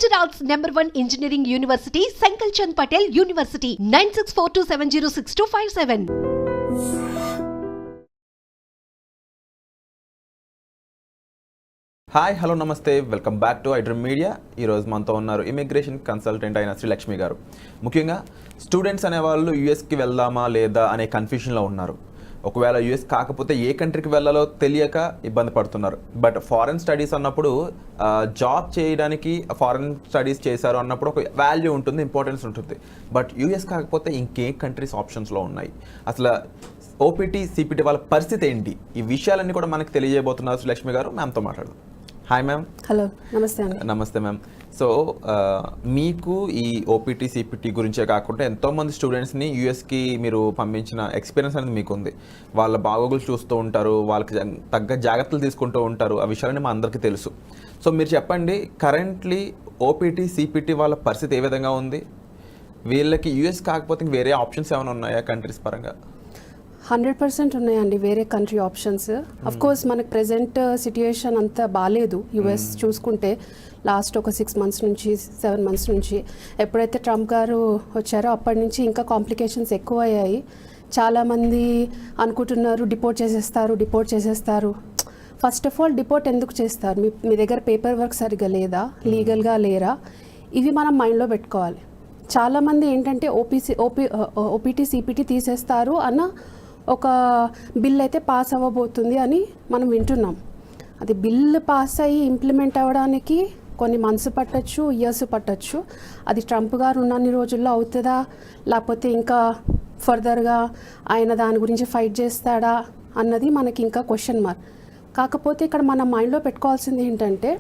Gujarat's #1 engineering university, Sankalchand Patel University, 9642706257. Hi hello నమస్తే welcome back to iDream Media. ఈరోజు మనతో ఉన్నారు immigration consultant అయిన శ్రీ లక్ష్మి గారు. ముఖ్యంగా స్టూడెంట్స్ అనేవాళ్ళు యూఎస్కి వెళ్దామా లేదా అనే కన్ఫ్యూషన్లో ఉన్నారు. ఒకవేళ యూఎస్ కాకపోతే ఏ కంట్రీకి వెళ్ళాలో తెలియక ఇబ్బంది పడుతున్నారు. బట్ ఫారెన్ స్టడీస్ అన్నప్పుడు జాబ్ చేయడానికి ఫారెన్ స్టడీస్ చేశారు అన్నప్పుడు ఒక వాల్యూ ఉంటుంది, ఇంపార్టెన్స్ ఉంటుంది. బట్ యూఎస్ కాకపోతే ఇంకే కంట్రీస్ ఆప్షన్స్లో ఉన్నాయి. అసలు ఓపీటీ సిపిటీ వాళ్ళ పరిస్థితి ఏంటి, ఈ విషయాలన్నీ కూడా మనకి తెలియజేయబోతున్నారు శ్రీ లక్ష్మి గారు. మ్యామ్తో మాట్లాడదాం. Hi ma'am. హలో, నమస్తే అండి. నమస్తే మ్యామ్. సో మీకు ఈ ఓపీటీ సిపిటీ గురించే కాకుండా ఎంతోమంది స్టూడెంట్స్ని యూఎస్కి మీరు పంపించిన ఎక్స్పీరియన్స్ అనేది మీకు ఉంది. వాళ్ళ బాగోగులు చూస్తూ ఉంటారు, వాళ్ళకి తగ్గ జాగ్రత్తలు తీసుకుంటూ ఉంటారు. ఆ విషయాలన్నీ మా అందరికీ తెలుసు. సో మీరు చెప్పండి, కరెంట్లీ ఓపీటీ సిపిటీ వాళ్ళ పరిస్థితి ఏ విధంగా ఉంది? వీళ్ళకి యూఎస్ కాకపోతే వేరే ఆప్షన్స్ ఏమైనా ఉన్నాయా కంట్రీస్ పరంగా? 100% ఉన్నాయండి వేరే కంట్రీ ఆప్షన్స్. అఫ్ కోర్స్ మనకు ప్రెజెంట్ సిట్యుయేషన్ అంతా బాగాలేదు. యూఎస్ చూసుకుంటే లాస్ట్ ఒక 6 months నుంచి 7 months నుంచి ఎప్పుడైతే ట్రంప్ గారు వచ్చారో అప్పటి నుంచి ఇంకా కాంప్లికేషన్స్ ఎక్కువ అయ్యాయి. చాలామంది అనుకుంటున్నారు డిపోర్ట్ చేసేస్తారు. ఫస్ట్ ఆఫ్ ఆల్ డిపోర్ట్ ఎందుకు చేస్తారు? మీ దగ్గర పేపర్ వర్క్ సరిగ్గా లేదా, లీగల్గా లేరా, ఇవి మనం మైండ్లో పెట్టుకోవాలి. చాలామంది ఏంటంటే ఓపీటీ సిపిటీ తీసేస్తారు అన్న ఒక బిల్ అయితే పాస్ అవ్వబోతుంది అని మనం వింటున్నాం. అది బిల్ పాస్ అయ్యి ఇంప్లిమెంట్ అవ్వడానికి కొన్ని మంత్స్ పట్టచ్చు, ఇయర్స్ పట్టచ్చు. అది ట్రంప్ గారు ఉన్నన్ని రోజుల్లో అవుతుందా, లేకపోతే ఇంకా ఫర్దర్గా ఆయన దాని గురించి ఫైట్ చేస్తాడా అన్నది మనకి ఇంకా క్వశ్చన్ మార్క్. కాకపోతే ఇక్కడ మనం మైండ్లో పెట్టుకోవాల్సింది ఏంటంటే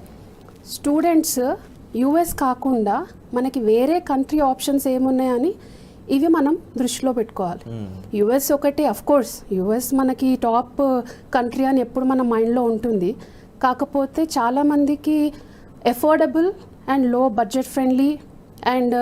స్టూడెంట్స్ యూఎస్ కాకుండా మనకి వేరే కంట్రీ ఆప్షన్స్ ఏమున్నాయని ఇవి మనం దృష్టిలో పెట్టుకోవాలి. యూఎస్ ఒకటి, అఫ్ కోర్స్ యూఎస్ మనకి టాప్ కంట్రీ అని ఎప్పుడు మన మైండ్లో ఉంటుంది. కాకపోతే చాలామందికి affordable and low budget friendly and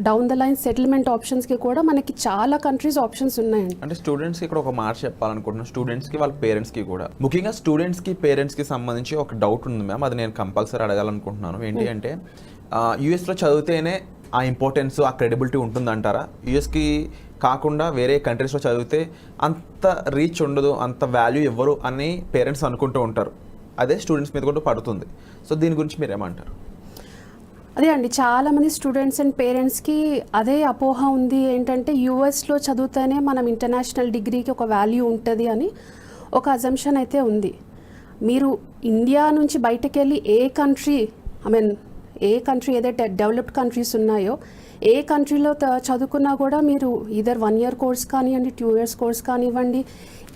down the line settlement ఆప్షన్స్కి కూడా మనకి చాలా కంట్రీస్ ఆప్షన్స్ ఉన్నాయండి. అంటే స్టూడెంట్స్కి ఇక్కడ ఒక మాట చెప్పాలనుకుంటున్నాను, స్టూడెంట్స్కి వాళ్ళ పేరెంట్స్కి కూడా. ముఖ్యంగా స్టూడెంట్స్కి పేరెంట్స్కి సంబంధించి ఒక డౌట్ ఉంది మ్యామ్, అది నేను కంపల్సరీ అడగాలనుకుంటున్నాను. ఏంటి అంటే యూఎస్లో చదివితేనే ఆ ఇంపార్టెన్స్, ఆ క్రెడిబిలిటీ ఉంటుందంటారా? యూఎస్కి కాకుండా వేరే కంట్రీస్లో చదివితే అంత రీచ్ ఉండదు, అంత వాల్యూ ఇవ్వరు అని పేరెంట్స్ అనుకుంటూ ఉంటారు. అదే స్టూడెంట్స్ మీద కూడా పడుతుంది. సో దీని గురించి మీరు ఏమంటారు? అదే అండి, చాలామంది స్టూడెంట్స్ అండ్ పేరెంట్స్కి అదే అపోహ ఉంది. ఏంటంటే యూఎస్లో చదివితేనే మనం ఇంటర్నేషనల్ డిగ్రీకి ఒక వాల్యూ ఉంటుంది అని ఒక అజంప్షన్ అయితే ఉంది. మీరు ఇండియా నుంచి బయటకు వెళ్ళి ఏ కంట్రీ ఏదైతే డెవలప్డ్ కంట్రీస్ ఉన్నాయో ఏ కంట్రీలో చదువుకున్నా కూడా మీరు ఈదర్ 1 year కోర్స్ కానివ్వండి, 2 years కోర్స్ కానివ్వండి,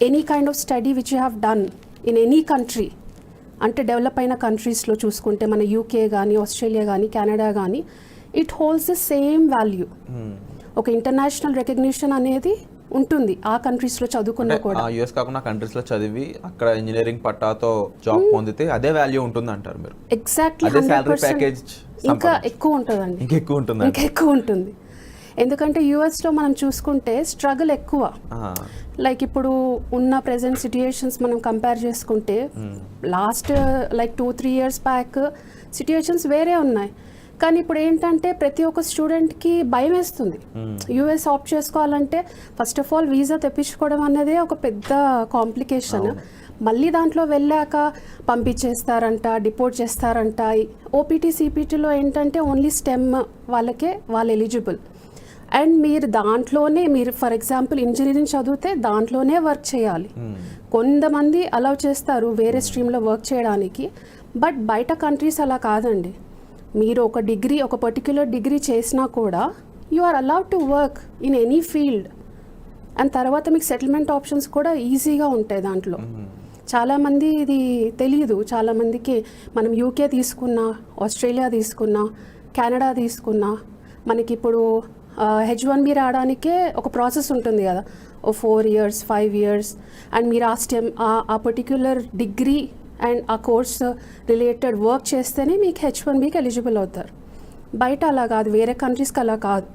any kind of study which you have done in any country, అంటే డెవలప్ అయిన కంట్రీస్లో చూసుకుంటే మన యూకే కానీ, ఆస్ట్రేలియా కానీ, కెనడా కానీ, it holds the same value. ఒక ఇంటర్నేషనల్ రికగ్నిషన్ అనేది ఉంటుంది ఆ కంట్రీస్లో చదువుకున్నా కూడా. యూఎస్ కాకుండా కంట్రీస్లో చదివి అక్కడ ఇంజనీరింగ్ పట్టాతో జాబ్ పొందితే అదే వాల్యూ ఉంటుంది అంటారు మీరు? ఎగ్జాక్ట్లీ, 100% ఇంకా ఎక్కువ ఉంటుందండి, ఇంకా ఎక్కువ ఉంటుంది. ఎందుకంటే యూఎస్లో మనం చూసుకుంటే స్ట్రగుల్ ఎక్కువ. లైక్ ఇప్పుడు ఉన్న ప్రెజెంట్ సిట్యుయేషన్స్ మనం కంపేర్ చేసుకుంటే లాస్ట్ 2-3 years బ్యాక్ సిట్యుయేషన్స్ వేరే ఉన్నాయి. కానీ ఇప్పుడు ఏంటంటే ప్రతి ఒక్క స్టూడెంట్కి భయం వేస్తుంది యూఎస్ ఆప్ట్ చేసుకోవాలంటే. ఫస్ట్ ఆఫ్ ఆల్ వీసా తెప్పించుకోవడం అనేది ఒక పెద్ద కాంప్లికేషన్. మళ్ళీ దాంట్లో వెళ్ళాక పంపించేస్తారంట, డిపోర్ట్ చేస్తారంట. ఓపీటీ సిపిటీలో ఏంటంటే ఓన్లీ స్టెమ్ వాళ్ళు ఎలిజిబుల్. అండ్ మీరు ఫర్ ఎగ్జాంపుల్ ఇంజనీరింగ్ చదివితే దాంట్లోనే వర్క్ చేయాలి. కొంతమంది అలౌ చేస్తారు వేరే స్ట్రీమ్లో వర్క్ చేయడానికి, బట్ బయట కంట్రీస్ అలా కాదండి. మీరు ఒక పర్టిక్యులర్ డిగ్రీ చేసినా కూడా you are allowed to work in any field. And తర్వాత మీకు సెటిల్మెంట్ ఆప్షన్స్ కూడా ఈజీగా ఉంటాయి దాంట్లో. చాలామంది ఇది తెలియదు. చాలామందికి మనం యూకే తీసుకున్నా, ఆస్ట్రేలియా తీసుకున్నా, కెనడా తీసుకున్నా, మనకి ఇప్పుడు H1B రావడానికే ఒక ప్రాసెస్ ఉంటుంది కదా, 4 years 5 years. అండ్ మీరు ఆ పర్టిక్యులర్ డిగ్రీ అండ్ ఆ కోర్స్ రిలేటెడ్ వర్క్ చేస్తేనే మీకు H1Bకి ఎలిజిబుల్ అవుతారు. బయట అలా కాదు, వేరే కంట్రీస్కి అలా కాదు.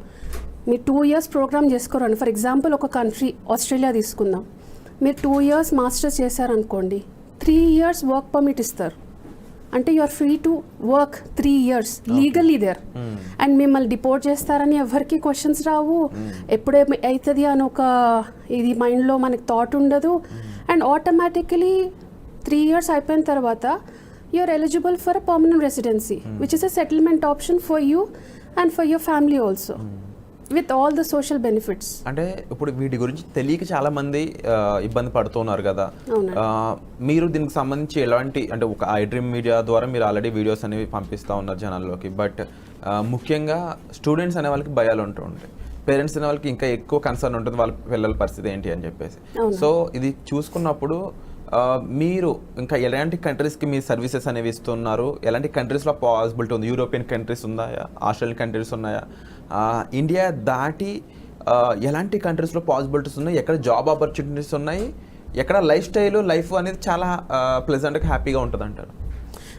మీరు 2 years ప్రోగ్రామ్ చేసుకోరండి. ఫర్ ఎగ్జాంపుల్ ఒక కంట్రీ ఆస్ట్రేలియా తీసుకుందాం, మీరు 2 years మాస్టర్స్ చేశారనుకోండి, 3 years వర్క్ పర్మిట్ ఇస్తారు. అంటే you are free to work 3 years legally there. And మిమ్మల్ని డిపోర్ట్ చేస్తారని ఎవరికి క్వశ్చన్స్ రావు, ఎప్పుడే అవుతుంది అని ఒక ఇది మైండ్లో మనకి థాట్ ఉండదు. అండ్ ఆటోమేటికలీ 3 years అయిపోయిన తర్వాత you are eligible for a permanent residency which is a settlement option for you and for your family also with all the social benefits. అంటే ఇప్పుడు వీటి గురించి తెలియక చాలా మంది ఇబ్బంది పడుతున్నారు కదా. మీరు దీనికి సంబంధించి ఎలాంటి, అంటే ఒక ఐ డ్రీమ్ మీడియా ద్వారా మీరు ఆల్రెడీ వీడియోస్ అనేవి పంపిస్తూ ఉన్నారు జనాల్లోకి, బట్ ముఖ్యంగా స్టూడెంట్స్ అనే వాళ్ళకి భయాలు ఉంటూ ఉంటాయి, పేరెంట్స్ అనే వాళ్ళకి ఇంకా ఎక్కువ కన్సర్న్ ఉంటుంది వాళ్ళ పిల్లల పరిస్థితి ఏంటి అని చెప్పేసి. సో ఇది చూసుకున్నప్పుడు మీరు ఇంకా ఎలాంటి కంట్రీస్కి మీ సర్వీసెస్ అనేవి ఇస్తున్నారు, ఎలాంటి కంట్రీస్లో పాసిబిలిటీ ఉంది? యూరోపియన్ కంట్రీస్ ఉన్నాయా, ఆస్ట్రేలియన్ కంట్రీస్ ఉన్నాయా, ఇండియా దాటి ఎలాంటి కంట్రీస్లో పాసిబిలిటీస్ ఉన్నాయి, ఎక్కడ జాబ్ ఆపర్చునిటీస్ ఉన్నాయి, ఎక్కడ లైఫ్ అనేది చాలా ప్లెజెంట్గా హ్యాపీగా ఉంటుంది అంటారు?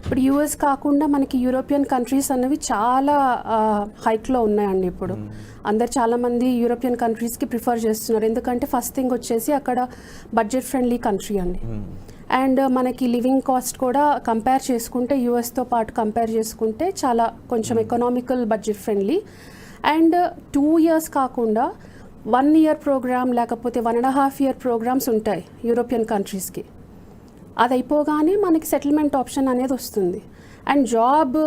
ఇప్పుడు యూఎస్ కాకుండా మనకి యూరోపియన్ కంట్రీస్ అనేవి చాలా హైక్లో ఉన్నాయండి. ఇప్పుడు అందరు చాలామంది యూరోపియన్ కంట్రీస్కి ప్రిఫర్ చేస్తున్నారు, ఎందుకంటే ఫస్ట్ థింగ్ వచ్చేసి అక్కడ బడ్జెట్ ఫ్రెండ్లీ కంట్రీ అండి. అండ్ మనకి లివింగ్ కాస్ట్ కూడా కంపేర్ చేసుకుంటే యూఎస్తో పాటు కంపేర్ చేసుకుంటే చాలా కొంచెం economical, budget friendly. And 2 years కాకుండా 1 year ప్రోగ్రామ్ లేకపోతే 1.5 year ప్రోగ్రామ్స్ ఉంటాయి యూరోపియన్ కంట్రీస్కి. అది అయిపోగానే మనకి సెటిల్మెంట్ ఆప్షన్ అనేది వస్తుంది. అండ్ జాబ్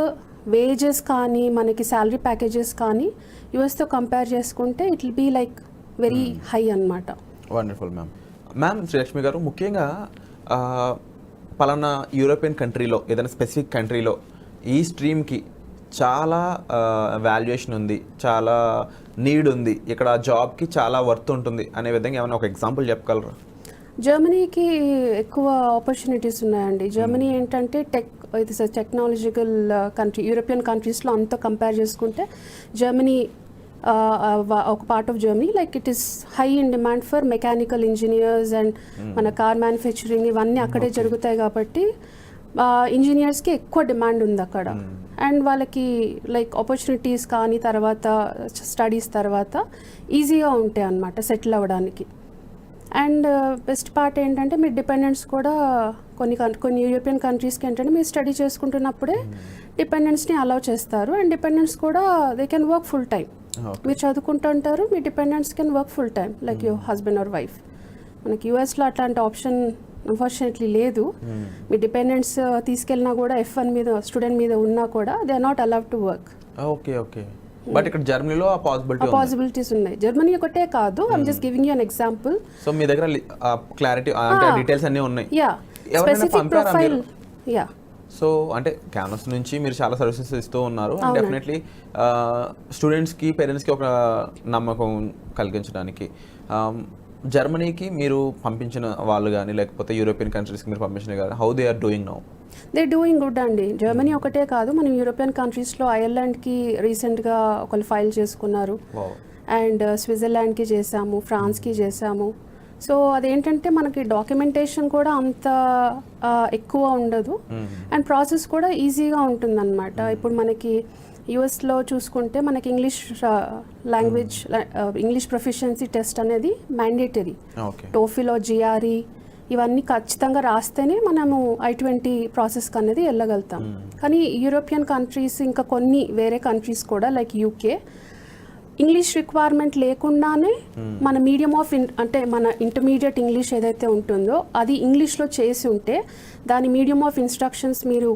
వేజెస్ కానీ మనకి శాలరీ ప్యాకేజెస్ కానీ యూఎస్తో కంపేర్ చేసుకుంటే it will be like very high అన్నమాట. Wonderful ma'am. శ్రీలక్ష్మి గారు, ముఖ్యంగా పలానా యూరోపియన్ కంట్రీలో ఏదైనా స్పెసిఫిక్ కంట్రీలో ఈ స్ట్రీమ్కి చాలా వాల్యుయేషన్ ఉంది, చాలా నీడ్ ఉంది, ఇక్కడ జాబ్కి చాలా వర్త్ ఉంటుంది అనే విధంగా ఏమైనా ఒక ఎగ్జాంపుల్ చెప్పగలరా? జర్మనీకి ఎక్కువ ఆపర్చునిటీస్ ఉన్నాయండి. జర్మనీ ఏంటంటే ఇది టెక్నాలజికల్ కంట్రీ. యూరోపియన్ కంట్రీస్లో అంతా కంపేర్ చేసుకుంటే జర్మనీ ఒక part of Germany like it is high in demand for mechanical engineers and మన కార్ మ్యానుఫ్యాక్చరింగ్ ఇవన్నీ అక్కడే జరుగుతాయి కాబట్టి ఇంజనీర్స్కి ఎక్కువ డిమాండ్ ఉంది అక్కడ. అండ్ వాళ్ళకి లైక్ ఆపర్చునిటీస్ కానీ తర్వాత స్టడీస్ తర్వాత ఈజీగా ఉంటాయి అన్నమాట సెటిల్ అవ్వడానికి. అండ్ బెస్ట్ పార్ట్ ఏంటంటే మీ డిపెండెంట్స్ కూడా కొన్ని యూరోపియన్ కంట్రీస్కి ఏంటంటే మీరు స్టడీ చేసుకుంటున్నప్పుడే డిపెండెంట్స్ని అలౌ చేస్తారు. అండ్ డిపెండెంట్స్ కూడా they can work full time. మీరు చదువుకుంటుంటారు, మీ dependents can work full time like your husband or wife. మనకి యూఎస్లో అట్లాంటి ఆప్షన్ అన్ఫార్చునేట్లీ లేదు. మీ డిపెండెంట్స్ తీసుకెళ్ళినా కూడా F1 మీద స్టూడెంట్ మీద ఉన్నా కూడా they are not allowed to work. Okay. But ఇక్కడ జర్మనీలో ఆ పాసిబిలిటీస్ ఉన్నాయి. జర్మనీ ఒకటే కాదు, I'm just giving you an example. So మీ దగ్గర క్లారిటీ డీటెయిల్స్ అన్నీ ఉన్నాయి. Yeah, specific profile. Yeah, so అంటే క్యాన్వస్ నుంచి మీరు చాలా సర్వీసెస్ ఇస్తూ ఉన్నారు. అండ్ డెఫినెట్లీ స్టూడెంట్స్కి, పేరెంట్స్కి ఒక నమ్మకం కలిగించడానికి జర్మనీకి మీరు పంపించిన వాళ్ళు కానీ లేకపోతే యూరోపియన్ కంట్రీస్కి మీరు పంపించిన కానీ how they are doing now? They doing good అండి. జర్మనీ ఒకటే కాదు, మనం యూరోపియన్ కంట్రీస్లో ఐర్లాండ్కి రీసెంట్గా ఒకళ్ళు ఫైల్ చేసుకున్నారు. అండ్ స్విట్జర్లాండ్కి చేసాము, ఫ్రాన్స్కి చేసాము. సో అదేంటంటే మనకి డాక్యుమెంటేషన్ కూడా అంత ఎక్కువ ఉండదు అండ్ ప్రాసెస్ కూడా ఈజీగా ఉంటుందన్నమాట. ఇప్పుడు మనకి యూఎస్లో చూసుకుంటే మనకి English language English proficiency test అనేది మ్యాండేటరీ. టోఫిల్, GRE ఇవన్నీ ఖచ్చితంగా రాస్తేనే మనము I-20 ప్రాసెస్కి అనేది వెళ్ళగలుగుతాం. కానీ యూరోపియన్ కంట్రీస్ ఇంకా కొన్ని వేరే కంట్రీస్ కూడా లైక్ UK ఇంగ్లీష్ రిక్వైర్మెంట్ లేకుండానే మన మీడియం ఆఫ్ అంటే మన ఇంటర్మీడియట్ ఇంగ్లీష్ ఏదైతే ఉంటుందో అది ఇంగ్లీష్లో చేసి ఉంటే దాని మీడియం ఆఫ్ ఇన్స్ట్రక్షన్స్ మీరు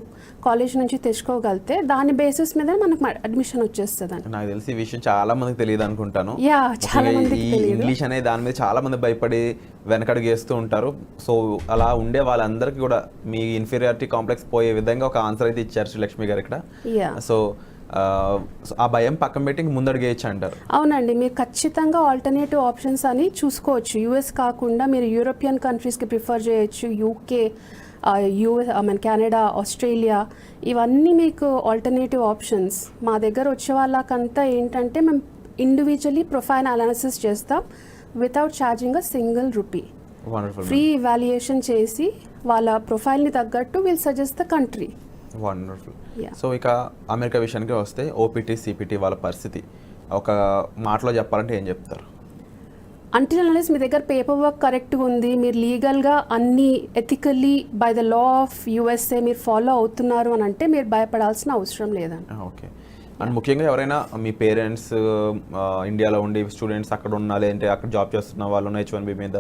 కాలేజ్ నుంచి తెచ్చుకోగలిగితే దాని బేసిస్ మీద మనకు అడ్మిషన్ వచ్చేస్తుంది. నాకు తెలిసి ఈ విషయం చాలా మందికి తెలియదు అనుకుంటాను. చాలా మందికి ఇంగ్లీష్ అనే దాని మీద చాలా మంది భయపడి వెనకడుగు వేస్తూ ఉంటారు. సో అలా ఉండే వాళ్ళందరికీ కూడా మీ ఇన్ఫీరియారిటీ కాంప్లెక్స్ పోయే విధంగా ఒక ఆన్సర్ అయితే ఇచ్చారు శ్రీలక్ష్మి గారు ఇక్కడ. సో ఆ భయం పక్కన పెట్టి ముందడుగేయచ్చు అంటారు. అవునండి, మీరు ఖచ్చితంగా ఆల్టర్నేటివ్ ఆప్షన్స్ అని చూసుకోవచ్చు. యూఎస్ కాకుండా మీరు యూరోపియన్ కంట్రీస్కి ప్రిఫర్ చేయొచ్చు. UK, US, కెనడా, ఆస్ట్రేలియా ఇవన్నీ మీకు ఆల్టర్నేటివ్ ఆప్షన్స్. మా దగ్గర వచ్చే వాళ్ళకంతా ఏంటంటే మేము ఇండివిజువలీ ప్రొఫైల్ అనాలిసిస్ చేస్తాం without charging a single rupee. Free evaluation చేసి వాళ్ళ ప్రొఫైల్ని తగ్గట్టు will suggest the country. Wonderful. So ఇక అమెరికా విషయానికి వస్తే OPT, CPT వాళ్ళ పరిస్థితి ఒక మాటలో చెప్పాలంటే ఏం చెప్తారు? అంటిల్ అన్లెస్ మీ దగ్గర పేపర్ వర్క్ కరెక్ట్గా ఉంది, మీరు లీగల్గా అన్ని ethically by the law of USA మీరు ఫాలో అవుతున్నారు అని అంటే మీరు భయపడాల్సిన అవసరం లేదండి. ఓకే. అండ్ ముఖ్యంగా ఎవరైనా మీ పేరెంట్స్ ఇండియాలో ఉండి స్టూడెంట్స్ అక్కడ ఉన్నా, లేదంటే అక్కడ జాబ్ చేస్తున్న వాళ్ళు H1B మీద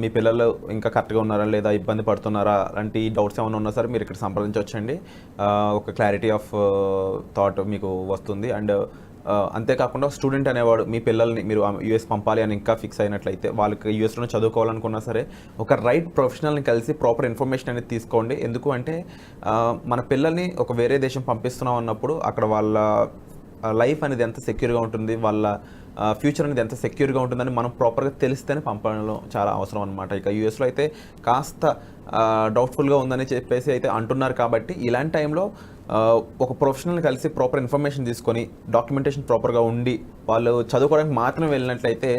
మీ పిల్లలు ఇంకా కరెక్ట్గా ఉన్నారా లేదా, ఇబ్బంది పడుతున్నారా అలాంటి డౌట్స్ ఏమైనా ఉన్నా సరే మీరు ఇక్కడ సంప్రదించవచ్చండి. ఒక క్లారిటీ ఆఫ్ థాట్ మీకు వస్తుంది. అండ్ అంతేకాకుండా స్టూడెంట్ అనేవాడు మీ పిల్లల్ని మీరు యూఎస్ పంపాలి అని ఇంకా ఫిక్స్ అయినట్లయితే, వాళ్ళకి యూఎస్లోనే చదువుకోవాలనుకున్నా సరే ఒక రైట్ ప్రొఫెషనల్ని కలిసి ప్రాపర్ ఇన్ఫర్మేషన్ అనేది తీసుకోండి. ఎందుకు అంటే మన పిల్లల్ని ఒక వేరే దేశం పంపిస్తున్నాం అన్నప్పుడు అక్కడ వాళ్ళ లైఫ్ అనేది ఎంత సెక్యూర్గా ఉంటుంది, వాళ్ళ ఫ్యూచర్ అనేది ఎంత సెక్యూర్గా ఉంటుందని మనం ప్రాపర్గా తెలిస్తేనే పంపడంలో చాలా అవసరం అనమాట. ఇక యూఎస్లో అయితే కాస్త డౌట్ఫుల్గా ఉందని చెప్పేసి అయితే అంటున్నారు. కాబట్టి ఇలాంటి టైంలో ఒక ప్రొఫెషనల్ని కలిసి ప్రాపర్ ఇన్ఫర్మేషన్ తీసుకొని డాక్యుమెంటేషన్ ప్రాపర్గా ఉండి వాళ్ళు చదువుకోవడానికి మాత్రమే వెళ్ళినట్లయితే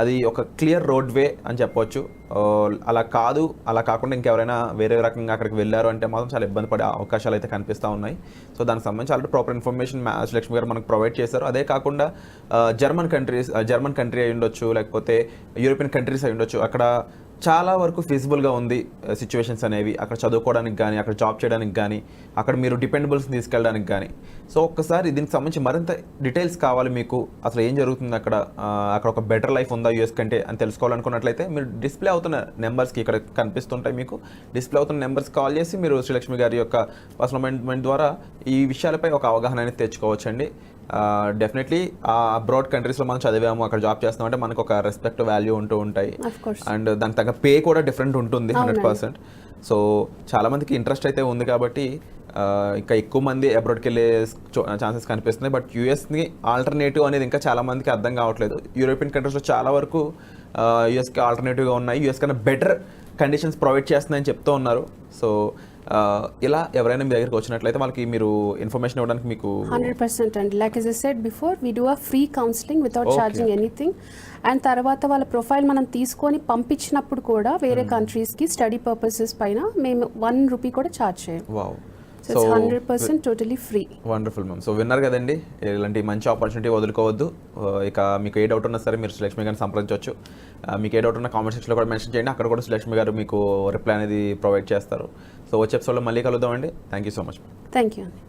అది ఒక క్లియర్ రోడ్ వే అని చెప్పొచ్చు. అలా కాకుండా ఇంకెవరైనా వేరే రకంగా అక్కడికి వెళ్ళారు అంటే మాత్రం చాలా ఇబ్బంది పడే అవకాశాలు అయితే కనిపిస్తూ ఉన్నాయి. సో దానికి సంబంధించి ఆల్రెడీ ప్రాపర్ ఇన్ఫర్మేషన్ లక్ష్మి గారు మనకు ప్రొవైడ్ చేశారు. అదే కాకుండా జర్మన్ కంట్రీ అయి ఉండొచ్చు, లేకపోతే యూరోపియన్ కంట్రీస్ అయి ఉండొచ్చు, అక్కడ చాలా వరకు ఫీజిబుల్గా ఉంది సిచ్యువేషన్స్ అనేవి, అక్కడ చదువుకోవడానికి కానీ, అక్కడ జాబ్ చేయడానికి కానీ, అక్కడ మీరు డిపెండబుల్స్ని తీసుకెళ్ళడానికి కానీ. సో ఒక్కసారి దీనికి సంబంధించి మరింత డీటెయిల్స్ కావాలి మీకు, అసలు ఏం జరుగుతుంది అక్కడ ఒక బెటర్ లైఫ్ ఉందా యూఎస్ కంటే అని తెలుసుకోవాలనుకున్నట్లయితే మీరు డిస్ప్లే అవుతున్న నెంబర్స్కి ఇక్కడ కనిపిస్తుంటాయి, మీకు డిస్ప్లే అవుతున్న నెంబర్స్ కాల్ చేసి మీరు శ్రీలక్ష్మి గారి యొక్క పర్సనల్ అపాయింట్మెంట్ ద్వారా ఈ విషయాలపై ఒక అవగాహన అనేది తెచ్చుకోవచ్చండి. డెఫినెట్లీ అబ్రాడ్ కంట్రీస్లో మనం చదివాము, అక్కడ జాబ్ చేస్తాం అంటే మనకు ఒక రెస్పెక్ట్ వాల్యూ ఉంటూ ఉంటాయి. అండ్ దానికి తగ్గ పే కూడా డిఫరెంట్ ఉంటుంది 100%. సో చాలామందికి ఇంట్రెస్ట్ అయితే ఉంది కాబట్టి ఇంకా ఎక్కువ మంది అబ్రాడ్కి వెళ్ళే ఛాన్సెస్ కనిపిస్తున్నాయి. బట్ యూఎస్ని ఆల్టర్నేటివ్ అనేది ఇంకా చాలామందికి అర్థం కావట్లేదు. యూరోపియన్ కంట్రీస్లో చాలా వరకు యూఎస్కి ఆల్టర్నేటివ్గా ఉన్నాయి, యూఎస్ కన్నా బెటర్ కండిషన్స్ ప్రొవైడ్ చేస్తున్నాయని చెప్తూ ఉన్నారు. సో ఇలా ఎవరైనా మీ దగ్గరికి వచ్చినట్లయితే వాళ్ళకి మీరు ఇన్ఫర్మేషన్ ఇవ్వడానికి మీకు 100% అండి. Like as I said before, we do a free counseling without charging anything. And తర్వాత వాళ్ళ ప్రొఫైల్ మనం తీసుకొని పంపించినప్పుడు కూడా వేరే కంట్రీస్కి స్టడీ పర్పసెస్ పైన మేము ₹1 కూడా ఛార్జ్ చేయం. Wow. So it's 100% totally free. Wonderful ma'am. So విన్నారు కదండి, ఇలాంటి మంచి ఆపర్చునిటీ వదులుకోవద్దు. ఇక మీకు ఏ డౌట్ ఉన్నా సరే మీరు శ్రీలక్ష్మి గారిని సంప్రదించవచ్చు. మీకు ఏ డౌట్ ఉన్నా కామెంట్ సెక్షన్లో కూడా మెన్షన్ చేయండి, అక్కడ కూడా శ్రీలక్ష్మి గారు మీకు రిప్లై అనేది ప్రొవైడ్ చేస్తారు. సో వచ్చే ఎపిసోడ్లో మళ్ళీ కలుద్దామండి. Thank you so much. Thank you అండి.